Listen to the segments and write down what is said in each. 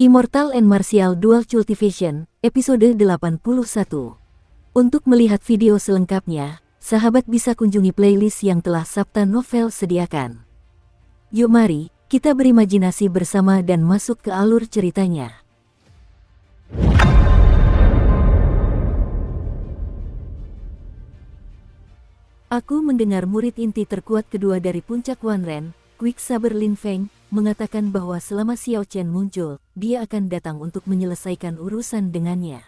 Immortal and Martial Dual Cultivation, episode 81. Untuk melihat video selengkapnya, sahabat bisa kunjungi playlist yang telah Sabta Novel sediakan. Yuk mari, kita berimajinasi bersama dan masuk ke alur ceritanya. Aku mendengar murid inti terkuat kedua dari puncak Wanren, Quicksaber Lin Feng, mengatakan bahwa selama Xiao Chen muncul, dia akan datang untuk menyelesaikan urusan dengannya.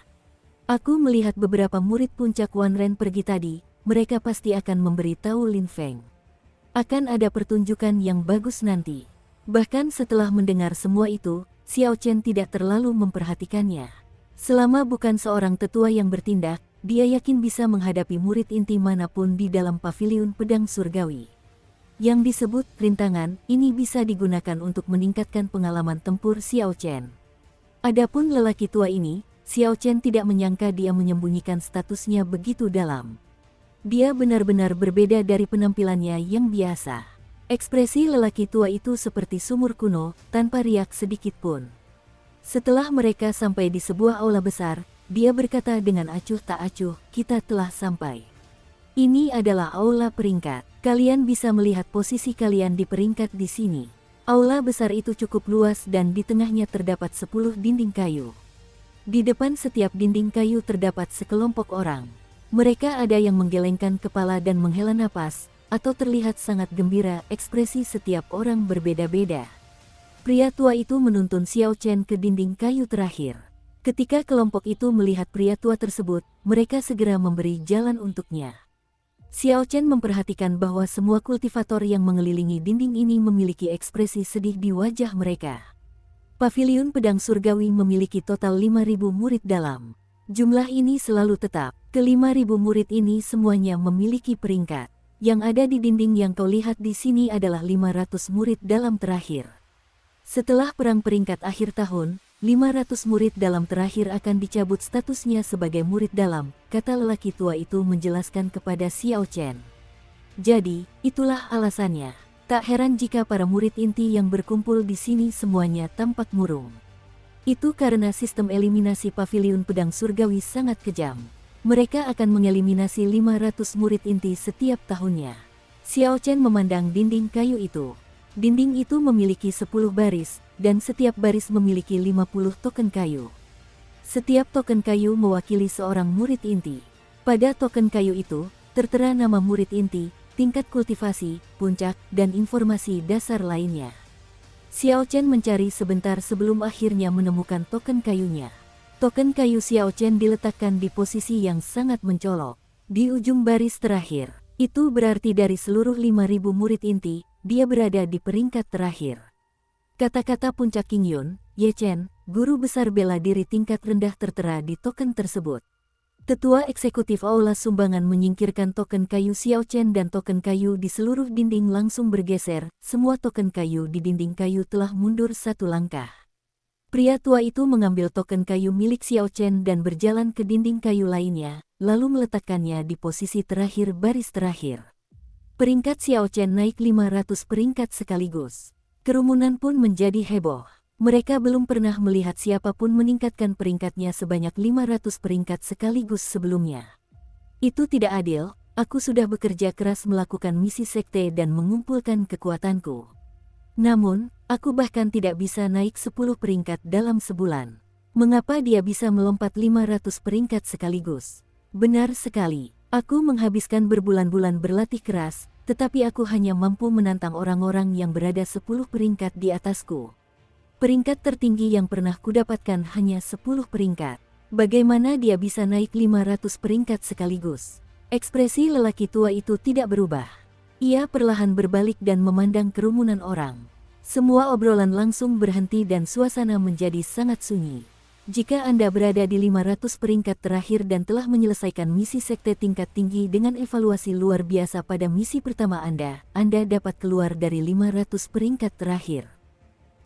Aku melihat beberapa murid puncak Wanren pergi tadi, mereka pasti akan memberitahu Lin Feng. Akan ada pertunjukan yang bagus nanti. Bahkan setelah mendengar semua itu, Xiao Chen tidak terlalu memperhatikannya. Selama bukan seorang tetua yang bertindak, dia yakin bisa menghadapi murid inti manapun di dalam paviliun pedang surgawi. Yang disebut rintangan ini bisa digunakan untuk meningkatkan pengalaman tempur Xiao Chen. Adapun lelaki tua ini, Xiao Chen tidak menyangka dia menyembunyikan statusnya begitu dalam. Dia benar-benar berbeda dari penampilannya yang biasa. Ekspresi lelaki tua itu seperti sumur kuno, tanpa riak sedikit pun. Setelah mereka sampai di sebuah aula besar, dia berkata dengan acuh tak acuh, "Kita telah sampai. Ini adalah aula peringkat. Kalian bisa melihat posisi kalian di peringkat di sini." Aula besar itu cukup luas dan di tengahnya terdapat 10 dinding kayu. Di depan setiap dinding kayu terdapat sekelompok orang. Mereka ada yang menggelengkan kepala dan menghela napas, atau terlihat sangat gembira. Ekspresi setiap orang berbeda-beda. Pria tua itu menuntun Xiao Chen ke dinding kayu terakhir. Ketika kelompok itu melihat pria tua tersebut, mereka segera memberi jalan untuknya. Xiao Chen memperhatikan bahwa semua kultivator yang mengelilingi dinding ini memiliki ekspresi sedih di wajah mereka. Paviliun pedang surgawi memiliki total 5.000 murid dalam. Jumlah ini selalu tetap. Ke-5.000 murid ini semuanya memiliki peringkat. Yang ada di dinding yang kau lihat di sini adalah 500 murid dalam terakhir. Setelah perang peringkat akhir tahun, 500 murid dalam terakhir akan dicabut statusnya sebagai murid dalam, kata lelaki tua itu menjelaskan kepada Xiao Chen. Jadi, itulah alasannya. Tak heran jika para murid inti yang berkumpul di sini semuanya tampak murung. Itu karena sistem eliminasi paviliun pedang surgawi sangat kejam. Mereka akan mengeliminasi 500 murid inti setiap tahunnya. Xiao Chen memandang dinding kayu itu. Dinding itu memiliki 10 baris, dan setiap baris memiliki 50 token kayu. Setiap token kayu mewakili seorang murid inti. Pada token kayu itu, tertera nama murid inti, tingkat kultivasi, puncak, dan informasi dasar lainnya. Xiao Chen mencari sebentar sebelum akhirnya menemukan token kayunya. Token kayu Xiao Chen diletakkan di posisi yang sangat mencolok, di ujung baris terakhir. Itu berarti dari seluruh 5.000 murid inti, dia berada di peringkat terakhir. Kata-kata puncak King Yun, Ye Chen, guru besar bela diri tingkat rendah tertera di token tersebut. Tetua eksekutif aula sumbangan menyingkirkan token kayu Xiao Chen dan token kayu di seluruh dinding langsung bergeser. Semua token kayu di dinding kayu telah mundur satu langkah. Pria tua itu mengambil token kayu milik Xiao Chen dan berjalan ke dinding kayu lainnya, lalu meletakkannya di posisi terakhir baris terakhir. Peringkat Xiao Chen naik 500 peringkat sekaligus. Kerumunan pun menjadi heboh. Mereka belum pernah melihat siapapun meningkatkan peringkatnya sebanyak 500 peringkat sekaligus sebelumnya. Itu tidak adil, aku sudah bekerja keras melakukan misi sekte dan mengumpulkan kekuatanku. Namun, aku bahkan tidak bisa naik 10 peringkat dalam sebulan. Mengapa dia bisa melompat 500 peringkat sekaligus? Benar sekali, aku menghabiskan berbulan-bulan berlatih keras, tetapi aku hanya mampu menantang orang-orang yang berada 10 peringkat di atasku. Peringkat tertinggi yang pernah kudapatkan hanya 10 peringkat. Bagaimana dia bisa naik 500 peringkat sekaligus? Ekspresi lelaki tua itu tidak berubah. Ia perlahan berbalik dan memandang kerumunan orang. Semua obrolan langsung berhenti dan suasana menjadi sangat sunyi. Jika Anda berada di 500 peringkat terakhir dan telah menyelesaikan misi sekte tingkat tinggi dengan evaluasi luar biasa pada misi pertama Anda dapat keluar dari 500 peringkat terakhir.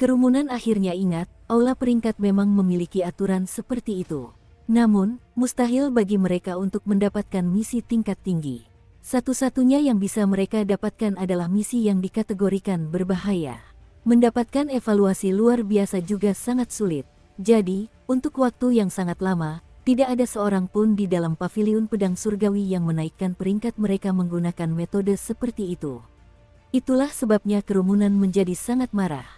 Kerumunan akhirnya ingat, aula peringkat memang memiliki aturan seperti itu. Namun, mustahil bagi mereka untuk mendapatkan misi tingkat tinggi. Satu-satunya yang bisa mereka dapatkan adalah misi yang dikategorikan berbahaya. Mendapatkan evaluasi luar biasa juga sangat sulit. Jadi, untuk waktu yang sangat lama, tidak ada seorang pun di dalam paviliun pedang surgawi yang menaikkan peringkat mereka menggunakan metode seperti itu. Itulah sebabnya kerumunan menjadi sangat marah.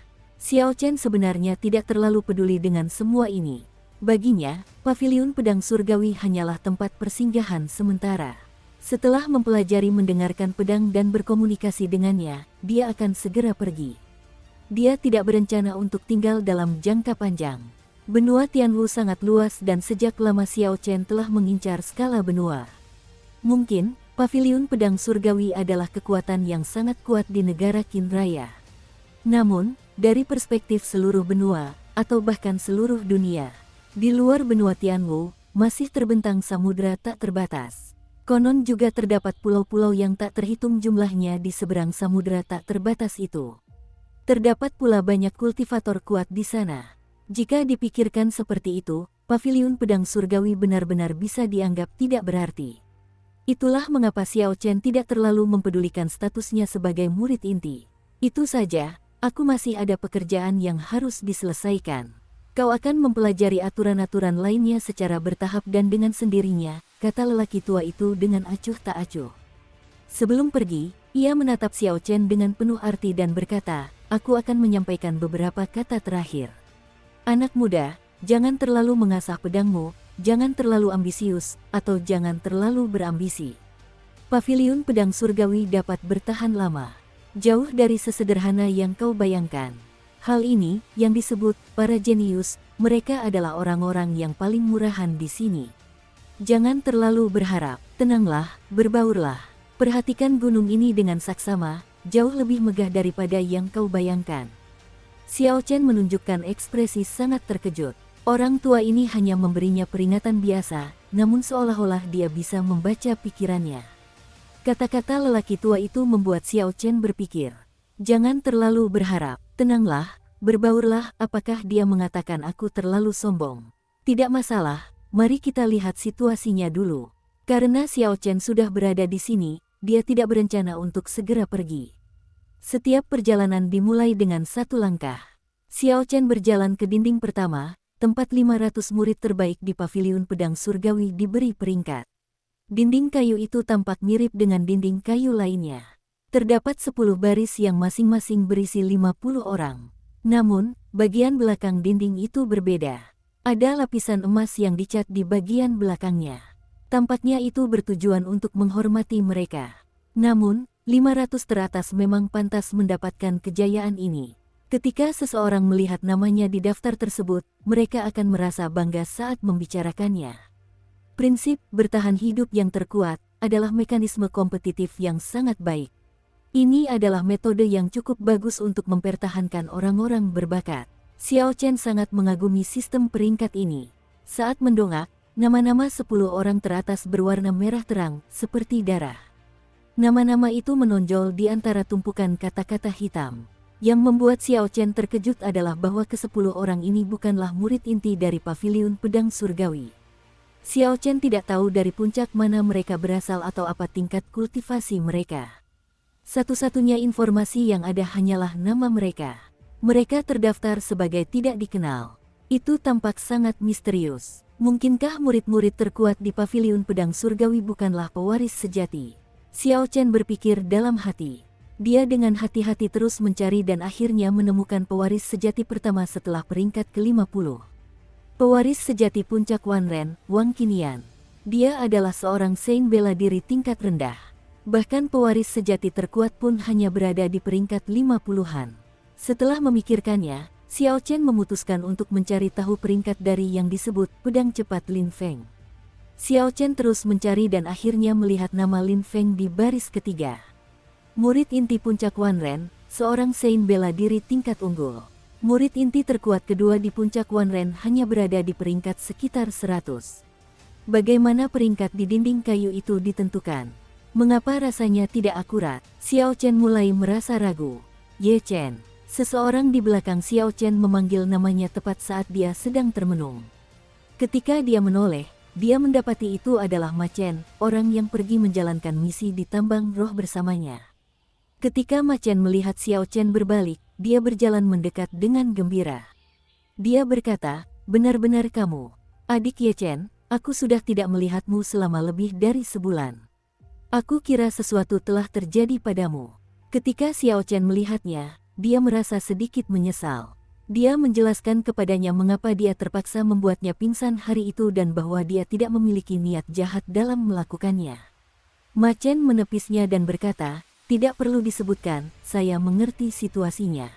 Xiao Chen sebenarnya tidak terlalu peduli dengan semua ini. Baginya, paviliun pedang surgawi hanyalah tempat persinggahan sementara. Setelah mempelajari mendengarkan pedang dan berkomunikasi dengannya, dia akan segera pergi. Dia tidak berencana untuk tinggal dalam jangka panjang. Benua Tianwu sangat luas dan sejak lama Xiao Chen telah mengincar skala benua. Mungkin, paviliun pedang surgawi adalah kekuatan yang sangat kuat di negara Qin Raya. Namun, dari perspektif seluruh benua, atau bahkan seluruh dunia, di luar benua Tianwu, masih terbentang samudra tak terbatas. Konon juga terdapat pulau-pulau yang tak terhitung jumlahnya di seberang samudra tak terbatas itu. Terdapat pula banyak kultivator kuat di sana. Jika dipikirkan seperti itu, paviliun pedang surgawi benar-benar bisa dianggap tidak berarti. Itulah mengapa Xiao Chen tidak terlalu mempedulikan statusnya sebagai murid inti. Itu saja, aku masih ada pekerjaan yang harus diselesaikan. Kau akan mempelajari aturan-aturan lainnya secara bertahap dan dengan sendirinya, kata lelaki tua itu dengan acuh tak acuh. Sebelum pergi, ia menatap Xiao Chen dengan penuh arti dan berkata, aku akan menyampaikan beberapa kata terakhir. Anak muda, jangan terlalu mengasah pedangmu, jangan terlalu ambisius, atau jangan terlalu berambisi. Paviliun pedang surgawi dapat bertahan lama, jauh dari sesederhana yang kau bayangkan. Hal ini, yang disebut para jenius, mereka adalah orang-orang yang paling murahan di sini. Jangan terlalu berharap, tenanglah, berbaurlah. Perhatikan gunung ini dengan saksama, jauh lebih megah daripada yang kau bayangkan. Xiao Chen menunjukkan ekspresi sangat terkejut. Orang tua ini hanya memberinya peringatan biasa, namun seolah-olah dia bisa membaca pikirannya. Kata-kata lelaki tua itu membuat Xiao Chen berpikir. Jangan terlalu berharap, tenanglah, berbaurlah. Apakah dia mengatakan aku terlalu sombong? Tidak masalah, mari kita lihat situasinya dulu. Karena Xiao Chen sudah berada di sini, dia tidak berencana untuk segera pergi. Setiap perjalanan dimulai dengan satu langkah. Xiao Chen berjalan ke dinding pertama, tempat 500 murid terbaik di paviliun pedang surgawi diberi peringkat. Dinding kayu itu tampak mirip dengan dinding kayu lainnya. Terdapat 10 baris yang masing-masing berisi 50 orang. Namun, bagian belakang dinding itu berbeda. Ada lapisan emas yang dicat di bagian belakangnya. Tampaknya itu bertujuan untuk menghormati mereka. Namun, 500 teratas memang pantas mendapatkan kejayaan ini. Ketika seseorang melihat namanya di daftar tersebut, mereka akan merasa bangga saat membicarakannya. Prinsip bertahan hidup yang terkuat adalah mekanisme kompetitif yang sangat baik. Ini adalah metode yang cukup bagus untuk mempertahankan orang-orang berbakat. Xiao Chen sangat mengagumi sistem peringkat ini. Saat mendongak, nama-nama 10 orang teratas berwarna merah terang, seperti darah. Nama-nama itu menonjol di antara tumpukan kata-kata hitam. Yang membuat Xiao Chen terkejut adalah bahwa ke-10 orang ini bukanlah murid inti dari paviliun pedang surgawi. Xiao Chen tidak tahu dari puncak mana mereka berasal atau apa tingkat kultivasi mereka. Satu-satunya informasi yang ada hanyalah nama mereka. Mereka terdaftar sebagai tidak dikenal. Itu tampak sangat misterius. Mungkinkah murid-murid terkuat di paviliun pedang surgawi bukanlah pewaris sejati? Xiao Chen berpikir dalam hati. Dia dengan hati-hati terus mencari dan akhirnya menemukan pewaris sejati pertama setelah peringkat ke-50. Pewaris sejati puncak Wanren, Wang Qinian. Dia adalah seorang saint bela diri tingkat rendah. Bahkan pewaris sejati terkuat pun hanya berada di peringkat 50-an. Setelah memikirkannya, Xiao Chen memutuskan untuk mencari tahu peringkat dari yang disebut pedang cepat Lin Feng. Xiao Chen terus mencari dan akhirnya melihat nama Lin Feng di baris ketiga. Murid inti puncak Wanren, seorang saint bela diri tingkat unggul. Murid inti terkuat kedua di puncak Wanren hanya berada di peringkat sekitar 100. Bagaimana peringkat di dinding kayu itu ditentukan? Mengapa rasanya tidak akurat? Xiao Chen mulai merasa ragu. Ye Chen. Seseorang di belakang Xiao Chen memanggil namanya tepat saat dia sedang termenung. Ketika dia menoleh, dia mendapati itu adalah Ma Chen, orang yang pergi menjalankan misi di tambang roh bersamanya. Ketika Ma Chen melihat Xiao Chen berbalik, dia berjalan mendekat dengan gembira. Dia berkata, Benar-benar kamu. Adik Ye Chen, aku sudah tidak melihatmu selama lebih dari sebulan. Aku kira sesuatu telah terjadi padamu. Ketika Xiao Chen melihatnya, dia merasa sedikit menyesal. Dia menjelaskan kepadanya mengapa dia terpaksa membuatnya pingsan hari itu dan bahwa dia tidak memiliki niat jahat dalam melakukannya. Ma Chen menepisnya dan berkata, "Tidak perlu disebutkan, saya mengerti situasinya.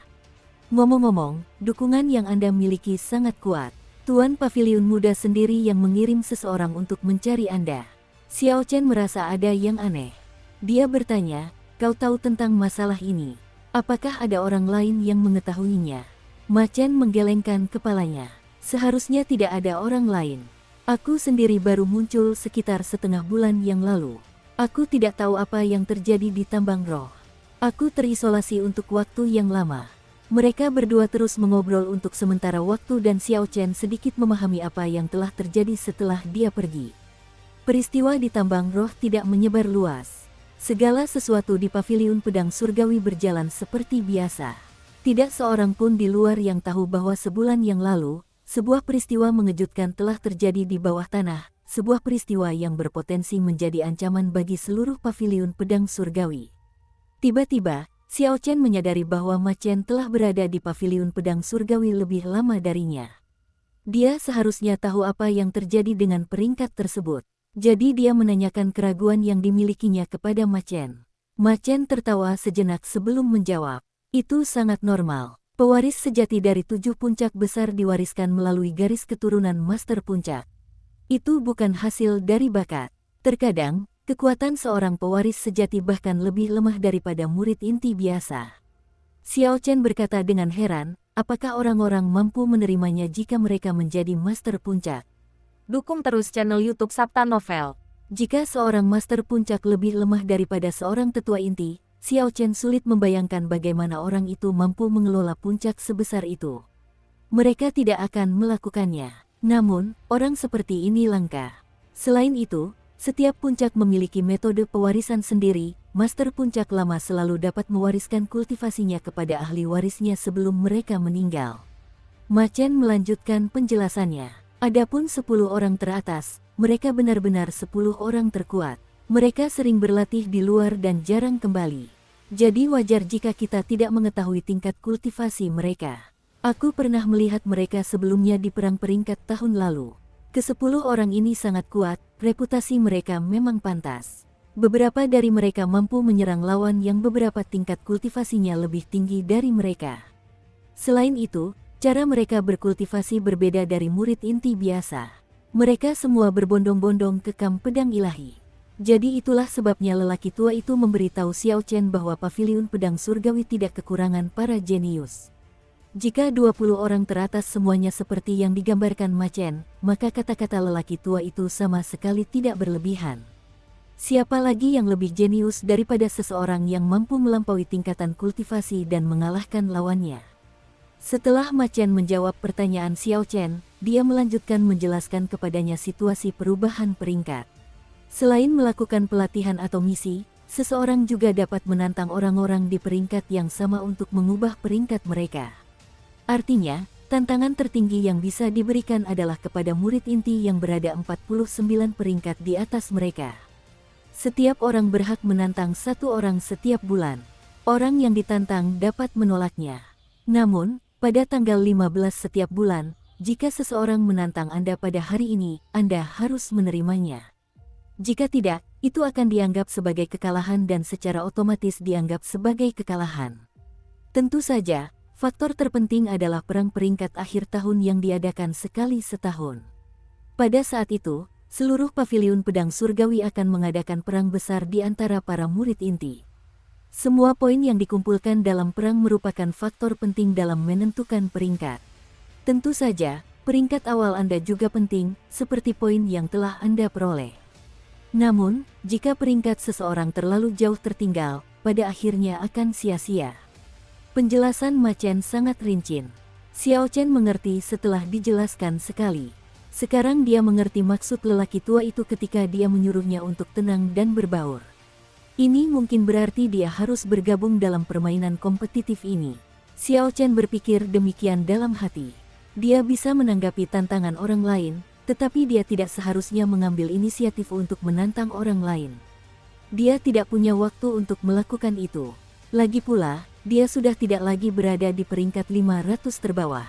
Ngomong-ngomong, dukungan yang Anda miliki sangat kuat. Tuan Paviliun Muda sendiri yang mengirim seseorang untuk mencari Anda." Xiao Chen merasa ada yang aneh. Dia bertanya, "Kau tahu tentang masalah ini? Apakah ada orang lain yang mengetahuinya?" Ma Chen menggelengkan kepalanya. "Seharusnya tidak ada orang lain. Aku sendiri baru muncul sekitar setengah bulan yang lalu. Aku tidak tahu apa yang terjadi di tambang roh. Aku terisolasi untuk waktu yang lama." Mereka berdua terus mengobrol untuk sementara waktu dan Xiao Chen sedikit memahami apa yang telah terjadi setelah dia pergi. Peristiwa di tambang roh tidak menyebar luas. Segala sesuatu di Paviliun Pedang Surgawi berjalan seperti biasa. Tidak seorang pun di luar yang tahu bahwa sebulan yang lalu, sebuah peristiwa mengejutkan telah terjadi di bawah tanah, sebuah peristiwa yang berpotensi menjadi ancaman bagi seluruh Paviliun Pedang Surgawi. Tiba-tiba, Xiao Chen menyadari bahwa Ma Chen telah berada di Paviliun Pedang Surgawi lebih lama darinya. Dia seharusnya tahu apa yang terjadi dengan peringkat tersebut. Jadi dia menanyakan keraguan yang dimilikinya kepada Ma Chen. Ma Chen tertawa sejenak sebelum menjawab, "Itu sangat normal. Pewaris sejati dari 7 puncak besar diwariskan melalui garis keturunan Master Puncak. Itu bukan hasil dari bakat. Terkadang, kekuatan seorang pewaris sejati bahkan lebih lemah daripada murid inti biasa." Xiao Chen berkata dengan heran, apakah orang-orang mampu menerimanya jika mereka menjadi Master Puncak? Dukung terus channel YouTube Sabta Novel. Jika seorang Master Puncak lebih lemah daripada seorang tetua inti, Xiao Chen sulit membayangkan bagaimana orang itu mampu mengelola puncak sebesar itu. Mereka tidak akan melakukannya. Namun, orang seperti ini langka. Selain itu, setiap puncak memiliki metode pewarisan sendiri. Master Puncak lama selalu dapat mewariskan kultivasinya kepada ahli warisnya sebelum mereka meninggal. Ma Chen melanjutkan penjelasannya. Adapun 10 orang teratas, mereka benar-benar 10 orang terkuat. Mereka sering berlatih di luar dan jarang kembali. Jadi wajar jika kita tidak mengetahui tingkat kultivasi mereka. Aku pernah melihat mereka sebelumnya di perang peringkat tahun lalu. Ke-10 orang ini sangat kuat, reputasi mereka memang pantas. Beberapa dari mereka mampu menyerang lawan yang beberapa tingkat kultivasinya lebih tinggi dari mereka. Selain itu, cara mereka berkultivasi berbeda dari murid inti biasa. Mereka semua berbondong-bondong ke kamp pedang ilahi. Jadi itulah sebabnya lelaki tua itu memberitahu Xiao Chen bahwa Paviliun Pedang Surgawi tidak kekurangan para jenius. Jika 20 orang teratas semuanya seperti yang digambarkan Ma Chen, maka kata-kata lelaki tua itu sama sekali tidak berlebihan. Siapa lagi yang lebih jenius daripada seseorang yang mampu melampaui tingkatan kultivasi dan mengalahkan lawannya? Setelah Ma Chen menjawab pertanyaan Xiao Chen, dia melanjutkan menjelaskan kepadanya situasi perubahan peringkat. Selain melakukan pelatihan atau misi, seseorang juga dapat menantang orang-orang di peringkat yang sama untuk mengubah peringkat mereka. Artinya, tantangan tertinggi yang bisa diberikan adalah kepada murid inti yang berada 49 peringkat di atas mereka. Setiap orang berhak menantang satu orang setiap bulan. Orang yang ditantang dapat menolaknya. Namun, pada tanggal 15 setiap bulan, jika seseorang menantang Anda pada hari ini, Anda harus menerimanya. Jika tidak, itu akan dianggap sebagai kekalahan dan secara otomatis dianggap sebagai kekalahan. Tentu saja, faktor terpenting adalah perang peringkat akhir tahun yang diadakan sekali setahun. Pada saat itu, seluruh Paviliun Pedang Surgawi akan mengadakan perang besar di antara para murid inti. Semua poin yang dikumpulkan dalam perang merupakan faktor penting dalam menentukan peringkat. Tentu saja, peringkat awal Anda juga penting, seperti poin yang telah Anda peroleh. Namun, jika peringkat seseorang terlalu jauh tertinggal, pada akhirnya akan sia-sia. Penjelasan Ma Chen sangat rinci. Xiao Chen mengerti setelah dijelaskan sekali. Sekarang dia mengerti maksud lelaki tua itu ketika dia menyuruhnya untuk tenang dan berbaur. Ini mungkin berarti dia harus bergabung dalam permainan kompetitif ini. Xiao Chen berpikir demikian dalam hati. Dia bisa menanggapi tantangan orang lain, tetapi dia tidak seharusnya mengambil inisiatif untuk menantang orang lain. Dia tidak punya waktu untuk melakukan itu. Lagi pula, dia sudah tidak lagi berada di peringkat 500 terbawah.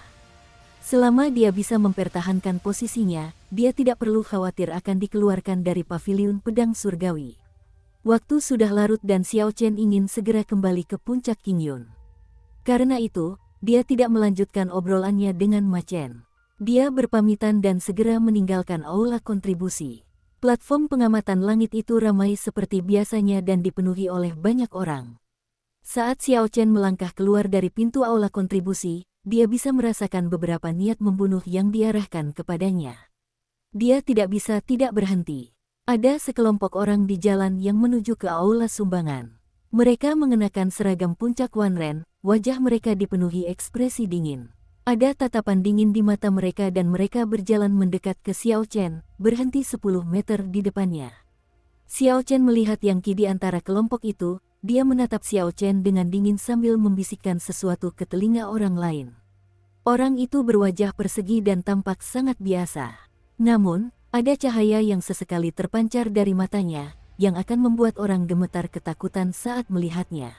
Selama dia bisa mempertahankan posisinya, dia tidak perlu khawatir akan dikeluarkan dari paviliun pedang surgawi. Waktu sudah larut dan Xiao Chen ingin segera kembali ke puncak Qingyun. Karena itu, dia tidak melanjutkan obrolannya dengan Ma Chen. Dia berpamitan dan segera meninggalkan aula kontribusi. Platform pengamatan langit itu ramai seperti biasanya dan dipenuhi oleh banyak orang. Saat Xiao Chen melangkah keluar dari pintu aula kontribusi, dia bisa merasakan beberapa niat membunuh yang diarahkan kepadanya. Dia tidak bisa tidak berhenti. Ada sekelompok orang di jalan yang menuju ke aula sumbangan. Mereka mengenakan seragam puncak Wanren, wajah mereka dipenuhi ekspresi dingin. Ada tatapan dingin di mata mereka dan mereka berjalan mendekat ke Xiao Chen, berhenti 10 meter di depannya. Xiao Chen melihat Yang Qi di antara kelompok itu, dia menatap Xiao Chen dengan dingin sambil membisikkan sesuatu ke telinga orang lain. Orang itu berwajah persegi dan tampak sangat biasa. Namun, ada cahaya yang sesekali terpancar dari matanya, yang akan membuat orang gemetar ketakutan saat melihatnya.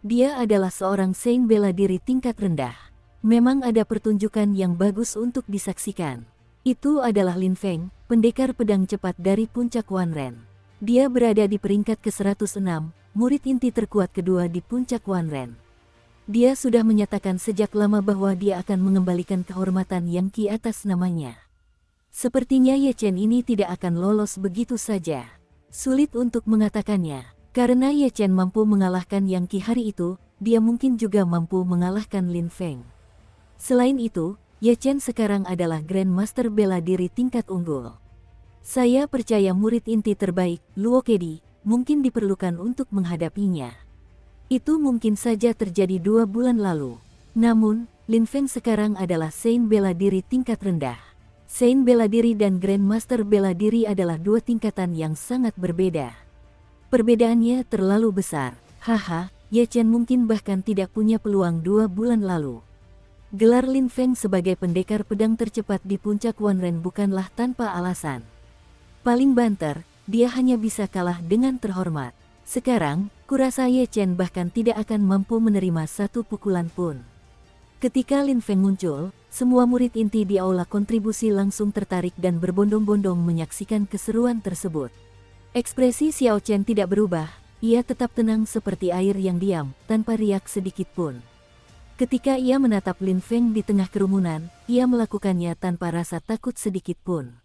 Dia adalah seorang saint bela diri tingkat rendah. Memang ada pertunjukan yang bagus untuk disaksikan. Itu adalah Lin Feng, pendekar pedang cepat dari puncak Wanren. Dia berada di peringkat ke-106, murid inti terkuat kedua di puncak Wanren. Dia sudah menyatakan sejak lama bahwa dia akan mengembalikan kehormatan Yang Qi atas namanya. Sepertinya Ye Chen ini tidak akan lolos begitu saja. Sulit untuk mengatakannya, karena Ye Chen mampu mengalahkan Yang Qi hari itu, dia mungkin juga mampu mengalahkan Lin Feng. Selain itu, Ye Chen sekarang adalah Grandmaster bela diri tingkat unggul. Saya percaya murid inti terbaik, Luo Kedi, mungkin diperlukan untuk menghadapinya. Itu mungkin saja terjadi 2 bulan lalu. Namun, Lin Feng sekarang adalah saint bela diri tingkat rendah. Saint bela diri dan Grandmaster bela diri adalah 2 tingkatan yang sangat berbeda. Perbedaannya terlalu besar. Haha, Ye Chen mungkin bahkan tidak punya peluang 2 bulan lalu. Gelar Lin Feng sebagai pendekar pedang tercepat di puncak Wanren bukanlah tanpa alasan. Paling banter, dia hanya bisa kalah dengan terhormat. Sekarang, kurasa Ye Chen bahkan tidak akan mampu menerima 1 pukulan pun. Ketika Lin Feng muncul, semua murid inti di aula kontribusi langsung tertarik dan berbondong-bondong menyaksikan keseruan tersebut. Ekspresi Xiao Chen tidak berubah, ia tetap tenang seperti air yang diam, tanpa riak sedikit pun. Ketika ia menatap Lin Feng di tengah kerumunan, ia melakukannya tanpa rasa takut sedikit pun.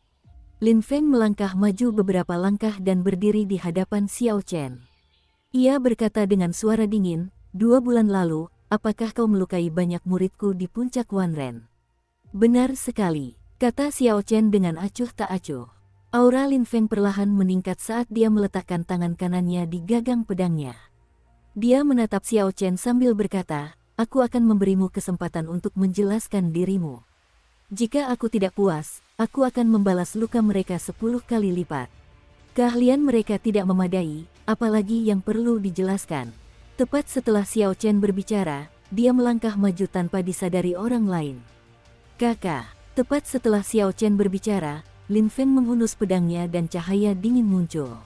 Lin Feng melangkah maju beberapa langkah dan berdiri di hadapan Xiao Chen. Ia berkata dengan suara dingin, 2 bulan lalu, apakah kau melukai banyak muridku di puncak Wanren? Benar sekali, kata Xiao Chen dengan acuh tak acuh. Aura Lin Feng perlahan meningkat saat dia meletakkan tangan kanannya di gagang pedangnya. Dia menatap Xiao Chen sambil berkata, aku akan memberimu kesempatan untuk menjelaskan dirimu. Jika aku tidak puas, aku akan membalas luka mereka 10 kali lipat. Keahlian mereka tidak memadai, apalagi yang perlu dijelaskan. Tepat setelah Xiao Chen berbicara, dia melangkah maju tanpa disadari orang lain. Kakak, tepat setelah Xiao Chen berbicara, Lin Feng menghunus pedangnya dan cahaya dingin muncul.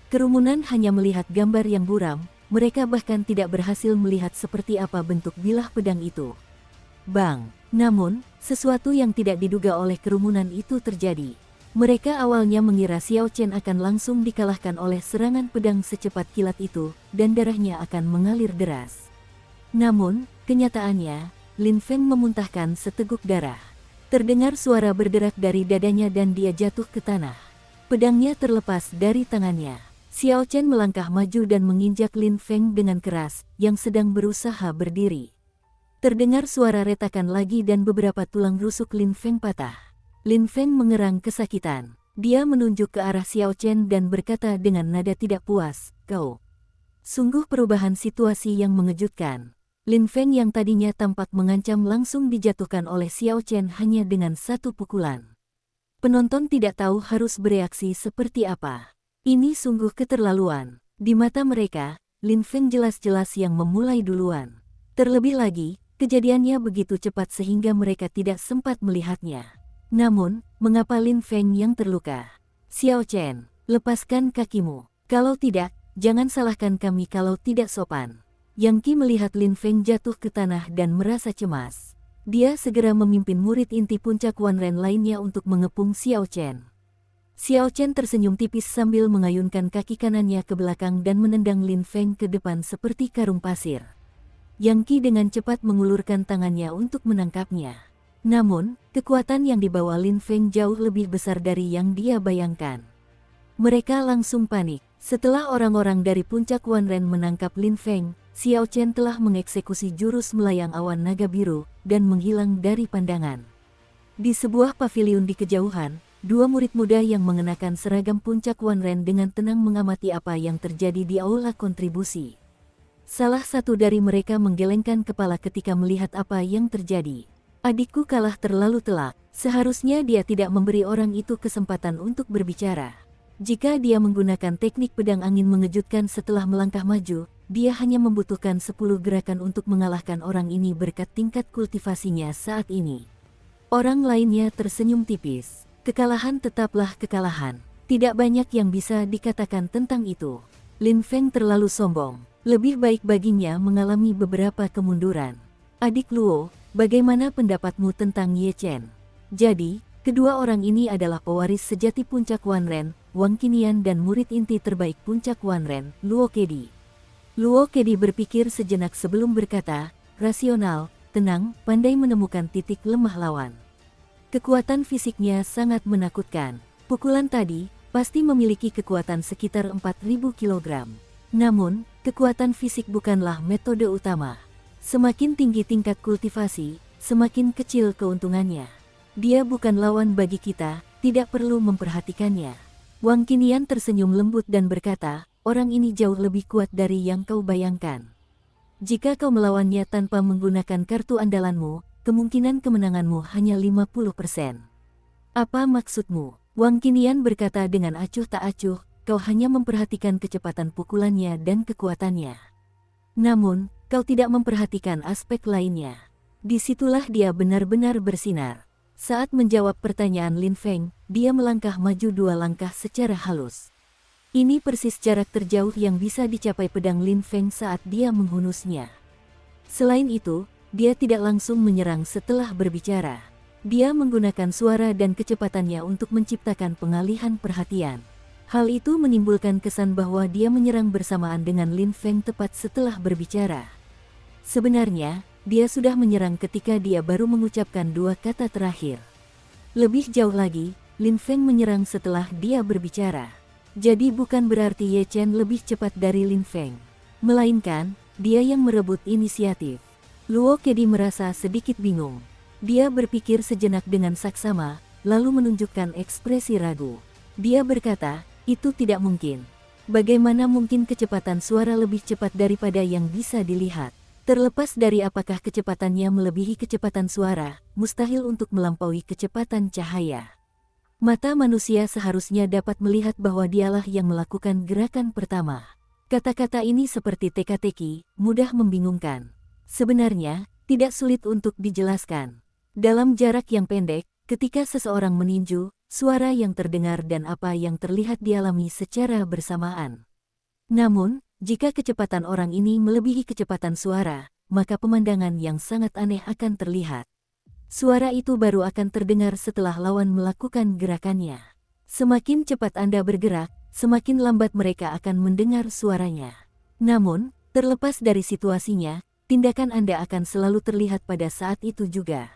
Kerumunan hanya melihat gambar yang buram, mereka bahkan tidak berhasil melihat seperti apa bentuk bilah pedang itu. Bang! Namun, sesuatu yang tidak diduga oleh kerumunan itu terjadi. Mereka awalnya mengira Xiao Chen akan langsung dikalahkan oleh serangan pedang secepat kilat itu, dan darahnya akan mengalir deras. Namun, kenyataannya, Lin Feng memuntahkan seteguk darah. Terdengar suara berderak dari dadanya dan dia jatuh ke tanah. Pedangnya terlepas dari tangannya. Xiao Chen melangkah maju dan menginjak Lin Feng dengan keras, yang sedang berusaha berdiri. Terdengar suara retakan lagi dan beberapa tulang rusuk Lin Feng patah. Lin Feng mengerang kesakitan. Dia menunjuk ke arah Xiao Chen dan berkata dengan nada tidak puas, kau. Sungguh perubahan situasi yang mengejutkan. Lin Feng yang tadinya tampak mengancam langsung dijatuhkan oleh Xiao Chen hanya dengan 1 pukulan. Penonton tidak tahu harus bereaksi seperti apa. Ini sungguh keterlaluan. Di mata mereka, Lin Feng jelas-jelas yang memulai duluan. Terlebih lagi, Kejadiannya begitu cepat sehingga mereka tidak sempat melihatnya. Namun, mengapa Lin Feng yang terluka? Xiao Chen, lepaskan kakimu. Kalau tidak, jangan salahkan kami kalau tidak sopan. Yang Qi melihat Lin Feng jatuh ke tanah dan merasa cemas. Dia segera memimpin murid inti puncak Wanren lainnya untuk mengepung Xiao Chen. Xiao Chen tersenyum tipis sambil mengayunkan kaki kanannya ke belakang dan menendang Lin Feng ke depan seperti karung pasir. Yang Qi dengan cepat mengulurkan tangannya untuk menangkapnya. Namun, kekuatan yang dibawa Lin Feng jauh lebih besar dari yang dia bayangkan. Mereka langsung panik. Setelah orang-orang dari puncak Wanren menangkap Lin Feng, Xiao Chen telah mengeksekusi jurus melayang awan naga biru dan menghilang dari pandangan. Di sebuah paviliun di kejauhan, dua murid muda yang mengenakan seragam puncak Wanren dengan tenang mengamati apa yang terjadi di aula kontribusi. Salah satu dari mereka menggelengkan kepala ketika melihat apa yang terjadi. Adikku kalah terlalu telak, seharusnya dia tidak memberi orang itu kesempatan untuk berbicara. Jika dia menggunakan teknik pedang angin mengejutkan setelah melangkah maju, dia hanya membutuhkan 10 gerakan untuk mengalahkan orang ini berkat tingkat kultivasinya saat ini. Orang lainnya tersenyum tipis. Kekalahan tetaplah kekalahan. Tidak banyak yang bisa dikatakan tentang itu. Lin Feng terlalu sombong. Lebih baik baginya mengalami beberapa kemunduran. Adik Luo, bagaimana pendapatmu tentang Ye Chen? Jadi, kedua orang ini adalah pewaris sejati puncak Wanren, Wang Qinian dan murid inti terbaik puncak Wanren, Luo Kedi. Luo Kedi berpikir sejenak sebelum berkata, rasional, tenang, pandai menemukan titik lemah lawan. Kekuatan fisiknya sangat menakutkan. Pukulan tadi pasti memiliki kekuatan sekitar 4.000 kg. Namun, kekuatan fisik bukanlah metode utama. Semakin tinggi tingkat kultivasi, semakin kecil keuntungannya. Dia bukan lawan bagi kita, tidak perlu memperhatikannya. Wang Qinian tersenyum lembut dan berkata, orang ini jauh lebih kuat dari yang kau bayangkan. Jika kau melawannya tanpa menggunakan kartu andalanmu, kemungkinan kemenanganmu hanya 50%. Apa maksudmu? Wang Qinian berkata dengan acuh tak acuh, kau hanya memperhatikan kecepatan pukulannya dan kekuatannya. Namun, kau tidak memperhatikan aspek lainnya. Disitulah dia benar-benar bersinar. Saat menjawab pertanyaan Lin Feng, dia melangkah maju 2 langkah secara halus. Ini persis jarak terjauh yang bisa dicapai pedang Lin Feng saat dia menghunusnya. Selain itu, dia tidak langsung menyerang setelah berbicara. Dia menggunakan suara dan kecepatannya untuk menciptakan pengalihan perhatian. Hal itu menimbulkan kesan bahwa dia menyerang bersamaan dengan Lin Feng tepat setelah berbicara. Sebenarnya, dia sudah menyerang ketika dia baru mengucapkan 2 kata terakhir. Lebih jauh lagi, Lin Feng menyerang setelah dia berbicara. Jadi bukan berarti Ye Chen lebih cepat dari Lin Feng. Melainkan, dia yang merebut inisiatif. Luo Kedi merasa sedikit bingung. Dia berpikir sejenak dengan saksama, lalu menunjukkan ekspresi ragu. Dia berkata, itu tidak mungkin. Bagaimana mungkin kecepatan suara lebih cepat daripada yang bisa dilihat? Terlepas dari apakah kecepatannya melebihi kecepatan suara, mustahil untuk melampaui kecepatan cahaya. Mata manusia seharusnya dapat melihat bahwa dialah yang melakukan gerakan pertama. Kata-kata ini seperti teka-teki, mudah membingungkan. Sebenarnya, tidak sulit untuk dijelaskan. Dalam jarak yang pendek, ketika seseorang meninju, suara yang terdengar dan apa yang terlihat dialami secara bersamaan. Namun, jika kecepatan orang ini melebihi kecepatan suara, maka pemandangan yang sangat aneh akan terlihat. Suara itu baru akan terdengar setelah lawan melakukan gerakannya. Semakin cepat Anda bergerak, semakin lambat mereka akan mendengar suaranya. Namun, terlepas dari situasinya, tindakan Anda akan selalu terlihat pada saat itu juga.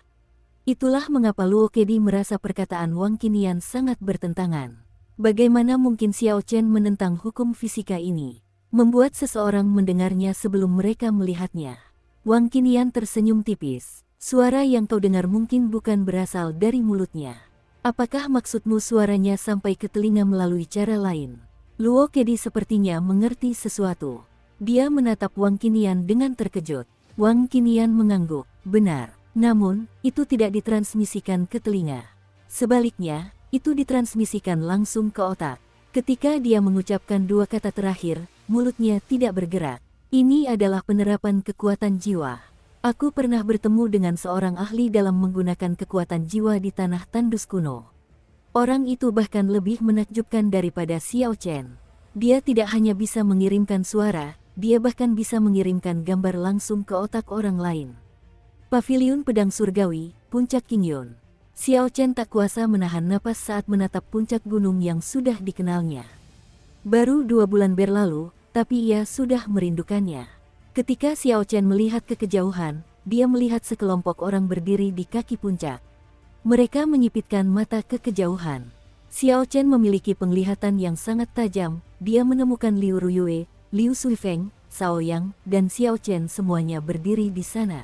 Itulah mengapa Luo Kedi merasa perkataan Wang Qinian sangat bertentangan. Bagaimana mungkin Xiao Chen menentang hukum fisika ini? Membuat seseorang mendengarnya sebelum mereka melihatnya. Wang Qinian tersenyum tipis. Suara yang kau dengar mungkin bukan berasal dari mulutnya. Apakah maksudmu suaranya sampai ke telinga melalui cara lain? Luo Kedi sepertinya mengerti sesuatu. Dia menatap Wang Qinian dengan terkejut. Wang Qinian mengangguk. Benar. Namun, itu tidak ditransmisikan ke telinga. Sebaliknya, itu ditransmisikan langsung ke otak. Ketika dia mengucapkan 2 kata terakhir, mulutnya tidak bergerak. Ini adalah penerapan kekuatan jiwa. Aku pernah bertemu dengan seorang ahli dalam menggunakan kekuatan jiwa di tanah tandus kuno. Orang itu bahkan lebih menakjubkan daripada Xiao Chen. Dia tidak hanya bisa mengirimkan suara, dia bahkan bisa mengirimkan gambar langsung ke otak orang lain. Paviliun Pedang Surgawi, Puncak Qingyun. Xiao Chen tak kuasa menahan napas saat menatap puncak gunung yang sudah dikenalnya. Baru 2 bulan berlalu, tapi ia sudah merindukannya. Ketika Xiao Chen melihat ke kejauhan, dia melihat sekelompok orang berdiri di kaki puncak. Mereka menyipitkan mata ke kejauhan. Xiao Chen memiliki penglihatan yang sangat tajam, dia menemukan Liu Ruyue, Liu Suifeng, Cao Yang, dan Xiao Chen semuanya berdiri di sana.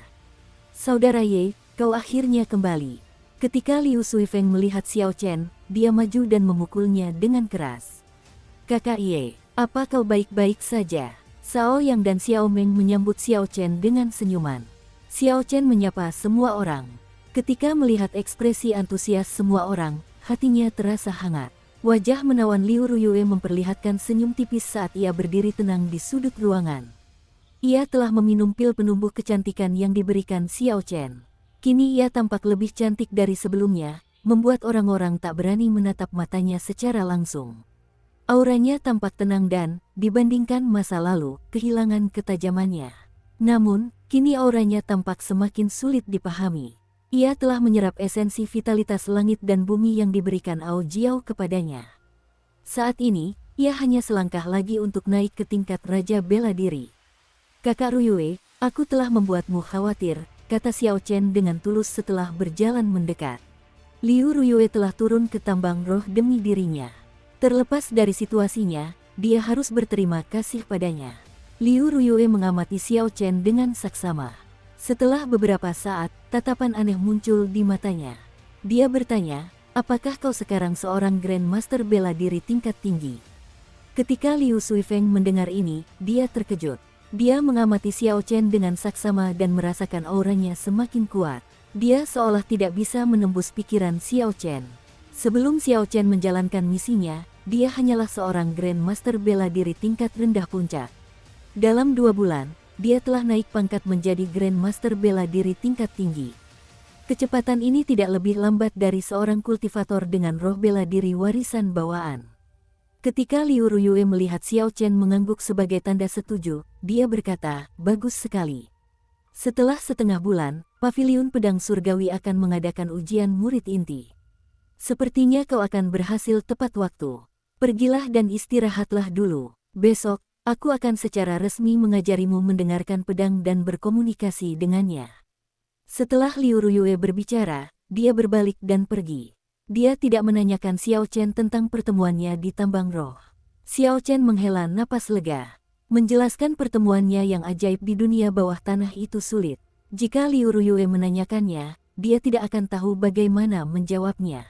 Saudara Ye, kau akhirnya kembali. Ketika Liu Suifeng melihat Xiao Chen, dia maju dan memukulnya dengan keras. Kakak Ye, apa kau baik-baik saja? Cao Yang dan Xiao Meng menyambut Xiao Chen dengan senyuman. Xiao Chen menyapa semua orang. Ketika melihat ekspresi antusias semua orang, hatinya terasa hangat. Wajah menawan Liu Ruyue memperlihatkan senyum tipis saat ia berdiri tenang di sudut ruangan. Ia telah meminum pil penumbuh kecantikan yang diberikan Xiao Chen. Kini ia tampak lebih cantik dari sebelumnya, membuat orang-orang tak berani menatap matanya secara langsung. Auranya tampak tenang dan, dibandingkan masa lalu, kehilangan ketajamannya. Namun, kini auranya tampak semakin sulit dipahami. Ia telah menyerap esensi vitalitas langit dan bumi yang diberikan Ao Jiao kepadanya. Saat ini, ia hanya selangkah lagi untuk naik ke tingkat Raja Bela Diri. Kakak Ruyue, aku telah membuatmu khawatir, kata Xiao Chen dengan tulus setelah berjalan mendekat. Liu Ruyue telah turun ke tambang roh demi dirinya. Terlepas dari situasinya, dia harus berterima kasih padanya. Liu Ruyue mengamati Xiao Chen dengan saksama. Setelah beberapa saat, tatapan aneh muncul di matanya. Dia bertanya, apakah kau sekarang seorang Grandmaster bela diri tingkat tinggi? Ketika Liu Suifeng mendengar ini, dia terkejut. Dia mengamati Xiao Chen dengan saksama dan merasakan auranya semakin kuat. Dia seolah tidak bisa menembus pikiran Xiao Chen. Sebelum Xiao Chen menjalankan misinya, dia hanyalah seorang Grandmaster bela diri tingkat rendah puncak. Dalam 2 bulan, dia telah naik pangkat menjadi Grandmaster bela diri tingkat tinggi. Kecepatan ini tidak lebih lambat dari seorang kultivator dengan roh bela diri warisan bawaan. Ketika Liu Ruyue melihat Xiao Chen mengangguk sebagai tanda setuju, dia berkata, bagus sekali. Setelah setengah bulan, Paviliun Pedang Surgawi akan mengadakan ujian murid inti. Sepertinya kau akan berhasil tepat waktu. Pergilah dan istirahatlah dulu. Besok, aku akan secara resmi mengajarimu mendengarkan pedang dan berkomunikasi dengannya. Setelah Liu Ruyue berbicara, dia berbalik dan pergi. Dia tidak menanyakan Xiao Chen tentang pertemuannya di tambang roh. Xiao Chen menghela napas lega. Menjelaskan pertemuannya yang ajaib di dunia bawah tanah itu sulit. Jika Liu Ruyue menanyakannya, dia tidak akan tahu bagaimana menjawabnya.